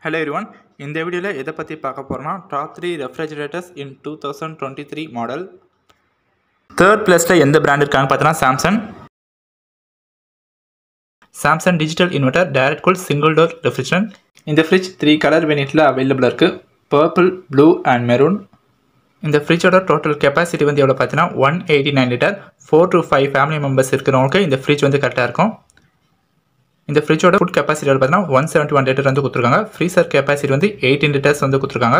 Hello everyone, இந்த வீடியோல எதை பத்தி பார்க்க போறோம்னா top 3 refrigerators in 2023 model. Third placeல எந்த பிராண்ட் இருக்காங்க பார்த்தா Samsung digital inverter direct cool single door refrigerant. இந்த fridge 3 color variantல available இருக்கு. Purple, blue and maroon. இந்த fridgeோட total capacity வந்து எவ்வளவு பார்த்தீனா 189 லிட்டர். 4 to 5 family members இருக்கிறவங்களுக்கு இந்த fridge வந்து கரெக்ட்டா இருக்கும். இந்த ஃப்ரிட்ஜோட ஃபுட் கெபாசிட்டி பார்த்தீங்கன்னா 171 லிட்டர் வந்து கொடுத்துருக்காங்க. ஃப்ரீசர் கெபாசிட்டி வந்து 18 லிட்டர்ஸ் வந்து கொடுத்துருக்காங்க.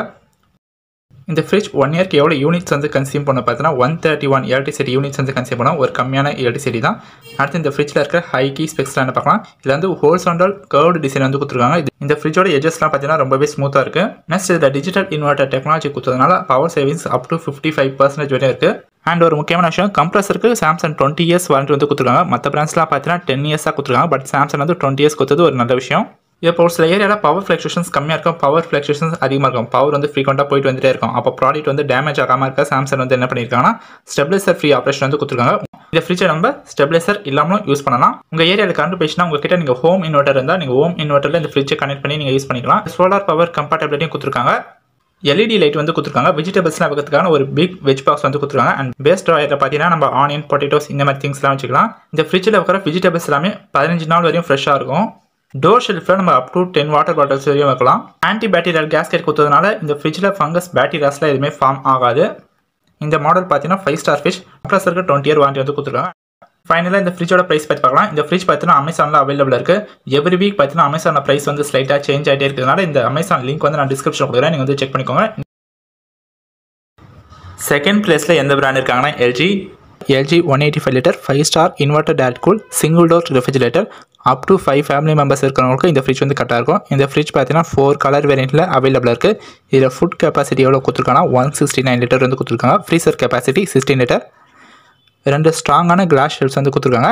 இந்த ஃப்ரிட்ஜ் 1 இயர்க்கு எவ்வளோ யூனிட்ஸ் வந்து கன்சியூம் பண்ண பார்த்தீங்கன்னா 131 எலக்ட்ரிசிட்டி யூனிட்ஸ் வந்து கன்சியூம் பண்ணோம். ஒரு கம்மியான எலக்ட்ரிசிட்டி தான். அடுத்து இந்த ஃப்ரிட்ஜில் இருக்கிற ஹை கீ ஸ்பெக்ஸ்லாம் பார்க்கலாம். இதில் வந்து ஹோல்சோண்டல் கர்வ்டு டிசைன் வந்து கொடுத்துருக்காங்க. இந்த ஃப்ரிட்ஜோட எஜஸ்லாம் பார்த்தீங்கன்னா ரொம்பவே ஸ்மூத்தாக இருக்குது. நெக்ஸ்ட் இதில் டிஜிட்டல் இன்வெர்ட்டர் டெக்னாலஜி கொடுத்ததுனால பவர் சேவிங்ஸ் அப் டு 55% வரையும் இருக்குது. அண்ட் ஒரு முக்கியமான விஷயம், கம்ப்ரஸருக்கு சாம்சங் 20 இயர்ஸ் வாரண்டி வந்து கொடுத்துருக்காங்க. மற்ற பிராண்ட்ஸ்லாம் பார்த்தீங்கன்னா 10 இயர்ஸாக கொடுத்துருக்காங்க. பட் சாம்சங் வந்து 20 இயர்ஸ் கொடுத்தது ஒரு நல்ல விஷயம். இப்போ ஒரு சில ஏரியாவில் பவர் ஃப்ளக்சுவேஷன்ஸ் கம்மியாக இருக்கும், பவர் ஃப்ளக்சுவேஷன்ஸ் அதிகமாக இருக்கும், பவர் வந்து ஃப்ரீக்வெண்ட்டாக போயிட்டு வந்துட்டே இருக்கும். அப்போ ப்ராடக்ட் வந்து டேமேஜ் ஆகாமல் இருக்க சாம்சங் வந்து என்ன பண்ணியிருக்காங்கன்னா ஸ்டெபிலைசர் ஃப்ரீ ஆப்ரேஷன் வந்து கொடுத்துருக்காங்க. இந்த ஃப்ரிட்ஜை நம்ம ஸ்டெபிலைசர் இல்லாமலும் யூஸ் பண்ணலாம். உங்கள் ஏரியாவில் கரண்ட் போயிடுச்சுன்னா உங்ககிட்ட நீங்கள் ஹோம் இன்வெர்ட்டர் இருந்தால் நீங்கள் ஹோம் இன்வெர்ட்டரில் இந்த ஃப்ரிட்ஜை கனெக்ட் பண்ணி நீங்கள் யூஸ் பண்ணிக்கலாம். சோலார் பவர் கம்பேட்டபிலிட்டியும் கொடுத்துருக்காங்க. எல்இடி லைட் வந்து கொடுத்துருக்காங்க. வெஜிடபிள்ஸ்லாம் வைக்கிறதுக்கான ஒரு பிக் வெஜ் பாக்ஸ் வந்து கொடுத்துருக்காங்க. அண்ட் பேஸ்ட் ட்ராயரில் பார்த்தீங்கன்னா நம்ம ஆனியன், பொட்டேட்டோஸ் இந்த மாதிரி திங்ஸ்லாம் வச்சுக்கலாம். இந்த ஃப்ரிட்ஜில் வைக்கிற வெஜிடபிள்ஸ் எல்லாமே 15 நாள் வரையும் ஃப்ரெஷ்ஷாக இருக்கும். டோர் ஷெல்ஃபில் நம்ம அப் டு 10 வாட்டர் பாட்டில்ஸ் வரையும் வைக்கலாம். ஆன்டி பேக்டீரியல் கேஸ்கெட் கொடுத்ததுனால இந்த ஃப்ரிட்ஜில் ஃபங்கஸ் பேக்டீரியாஸ்லாம் எதுவுமே ஃபார்ம் ஆகாது. இந்த மாடல் பார்த்தீங்கன்னா 5 ஸ்டார் ஃப்ரிட்ஜ். கம்ப்ரஸருக்கு 20 இயர் வாரண்டி வந்து கொடுத்துருக்காங்க. ஃபைனலாக இந்த ஃப்ரிட்ஜோட ப்ரைஸ் பற்றி பார்க்கலாம். இந்த ஃப்ரிட்ஜ் பார்த்தீங்கன்னா அமேசானில் அவைலபிள் இருக்குது. எவ்ரி வீக் பார்த்தீங்கன்னா அமேசானில் ப்ரைஸ் வந்து ஸ்லைட்டாக சேஞ்ச் ஆகிட்டே இருக்கிறதுனால இந்த அமேசான் லிங்க் வந்து நான் டிஸ்கிரிப்ஷன் கொடுக்குறேன், நீங்கள் வந்து செக் பண்ணிக்கோங்க. செகண்ட் பிளேஸில் எந்த பிராண்ட் இருக்காங்கன்னா LG 185 litre 5 star inverter direct cool single door refrigerator. Up to 5 family members இருக்கிறவங்களுக்கு இந்த ஃப்ரிட்ஜ் வந்து கரெக்டாக இருக்கும். இந்த ஃப்ரிட்ஜ் பார்த்தீங்கன்னா 4 கலர் வேரியண்ட்டில் அவைலபிள் இருக்குது. இதில் ஃபுட் கெப்பாசிட்டி எவ்வளோ கொடுத்துருக்காங்கன்னா 169 லிட்டர் வந்து கொடுத்துருக்காங்க. Freezer capacity 16 litre. 2 ஸ்ட்ராங்கான கிளாஸ் ஷெல்ஃப்ஸ் வந்து கொடுத்துருக்காங்க.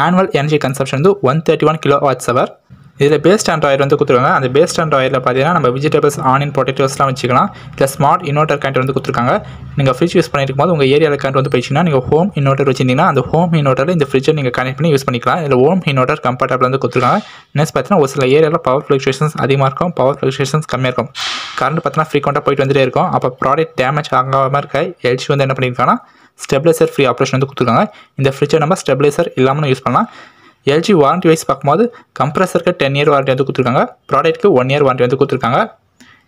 ஆனுவல் எனர்ஜி கன்சப்ஷன் வந்து 131 kWh. இதில் பேஸ்ட் அண்ட் ஆயில் வந்து கொடுத்துருக்காங்க. அந்த பேஸ்ட் அண்ட் ஆயிலில் பார்த்தீங்கன்னா நம்ம வெஜிடபிள்ஸ், ஆனியன், பொட்டேட்டோஸ்லாம் வச்சுக்கலாம். இதில் ஸ்மார்ட் இன்வெர்ட்டர் கரண்ட் வந்து கொடுத்துருக்காங்க. நீங்கள் ஃப்ரிட்ஜ் யூஸ் பண்ணிட்டு இருக்கும்போது உங்கள் ஏரியாவில் கரண்ட் வந்து போயிடுச்சுன்னா நீங்கள் ஹோம் இன்வெர்ட்டர் வச்சிருந்தீங்கன்னா அந்த ஹோம் இன்வெர்ட்டரில் இந்த ஃப்ரிட்ஜை நீங்கள் கனெக்ட் பண்ணி யூஸ் பண்ணிக்கலாம். இதில் ஹோம் இன்வெர்ட்டர் கம்ஃபர்டபிள் வந்து கொடுத்துருக்காங்க. நெக்ஸ்ட் பார்த்தீங்கன்னா ஒரு சில ஏரியாவில் பவர் ஃப்ளக்சுவேஷன்ஸ் அதிகமாக இருக்கும், பவர் ஃப்ளக்சுவேஷன்ஸ் கம்மியாக இருக்கும். கரண்ட் பார்த்தீங்கன்னா ஃப்ரீக்வெண்ட்டாக போயிட்டு வந்துட்டே இருக்கும். அப்போ ப்ராடக்ட் டேமேஜ் ஆகாமல் இருக்க எல்ஜி வந்து என்ன பண்ணியிருக்காங்கன்னா ஸ்டெபிலைசர் ஃப்ரீ ஆப்ரேஷன் வந்து கொடுத்துருக்காங்க. இந்த ஃப்ரிட்ஜை நம்ம ஸ்டெபிலைசர் இல்லாமல் யூஸ் பண்ணலாம். எல்ஜி வாரண்டி வைஸ் பார்க்கும்போது கம்ப்ரஸருக்கு 10 இயர் வாரண்டி வந்து கொடுத்துருக்காங்க. ப்ராடக்ட்டுக்கு 1 இயர் வாரண்டி வந்து கொடுத்துருக்காங்க.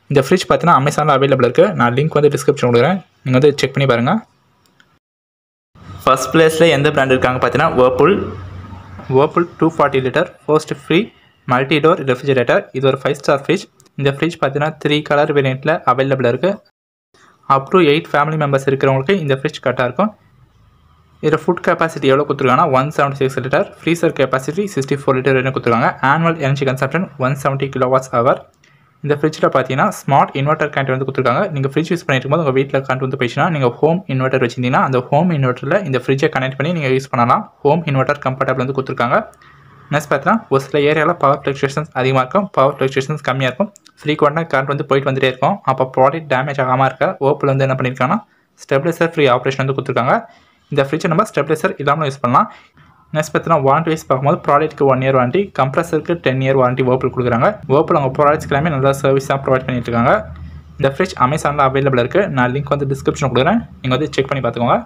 இந்த ஃப்ரிட்ஜ் பார்த்தீங்கன்னா அமேசானில் அவைலபிள் இருக்குது. நான் லிங்க் வந்து டிஸ்கிரிப்ஷன் கொடுக்குறேன், நீங்கள் வந்து செக் பண்ணி பாருங்கள். ஃபர்ஸ்ட் பிளேஸில் எந்த பிராண்ட் இருக்காங்க பார்த்தீங்கன்னா Whirlpool 240 litre first free multi door refrigerator. இது ஒரு 5 ஸ்டார் ஃப்ரிட்ஜ். இந்த ஃப்ரிட்ஜ் பார்த்தீங்கன்னா 3 கலர் வேரியண்ட்டில் அவைலபிள் இருக்குது. அப் டு 8 ஃபேமிலி மெம்பர்ஸ் இருக்கிறவங்களுக்கு இந்த ஃப்ரிட்ஜ் கரெக்டாக இருக்கும். இதில் ஃபுட் கெப்பாசிட்டி எவ்வளோ கொடுத்துருக்காங்கன்னா 176 லிட்டர். ஃப்ரீசர் கெப்பாசிட்டி 64 லிட்டர் வரைக்கும் கொடுத்துருக்காங்க. Annual energy consumption 170 kWh. இந்த ஃப்ரிட்ஜில் பார்த்தீங்கன்னா ஸ்மார்ட் இன்வெர்ட்டர் கரண்ட் வந்து கொடுத்துருக்காங்க. நீங்கள் ஃப்ரிட்ஜ் யூஸ் பண்ணிட்டு இருக்கும்போது உங்கள் வீட்டில் கரண்ட் வந்து போயிடுச்சுன்னா நீங்கள் ஹோம் இன்வெர்ட்டர் வச்சிருந்தீங்கன்னா அந்த ஹோம் இன்வெர்ட்டரில் இந்த ஃப்ரிட்ஜை கனெக்ட் பண்ணி நீங்கள் யூஸ் பண்ணலாம். ஹோம் இன்வெர்ட்டர் கம்ஃபர்டபிள் வந்து கொடுத்துருக்காங்க. நெக்ஸ்ட் பார்த்தீங்கன்னா ஒரு சில ஏரியாவில் பவர் ஃப்ளக்சுவேஷன்ஸ் அதிகமாக இருக்கும், பவர் ஃப்ளக்சுவேஷன்ஸ் கம்மியாக இருக்கும். ஃப்ரீக்வெண்ட்டாக கரண்ட் வந்து போயிட்டு வந்துட்டே இருக்கும். அப்போ ப்ராடக்ட் டேமேஜ் ஆகாமல் இருக்க Whirlpool வந்து என்ன பண்ணியிருக்காங்கன்னா ஸ்டெபிலைசர் ஃப்ரீ ஆப்ரேஷன் வந்து கொடுத்துருக்காங்க. இந்த ஃப்ரிட்ஜை நம்ம ஸ்டெபிலைசர் இல்லாமல் யூஸ் பண்ணலாம். நெக்ஸ்ட் பார்த்தீங்கன்னா வாரண்டி வைஸ் பார்க்கும்போது ப்ராடக்ட்டுக்கு 1 இயர் வாரண்டி, கம்ப்ரஸருக்கு 10 இயர் வாரண்டி Whirlpool கொடுக்குறாங்க. Whirlpool அவங்க ப்ராடக்ட்ஸ்க்கு எல்லாமே நல்ல சர்வீஸாக ப்ரொவைட் பண்ணிட்டு இருக்காங்க. இந்த ஃப்ரிட்ஜ் அமேசானில் அவைலபிள் இருக்குது. நான் லிங்க் வந்து டிஸ்கிரிப்ஷன் கொடுக்குறேன், நீங்கள் வந்து செக் பண்ணி பார்த்துக்கோங்க.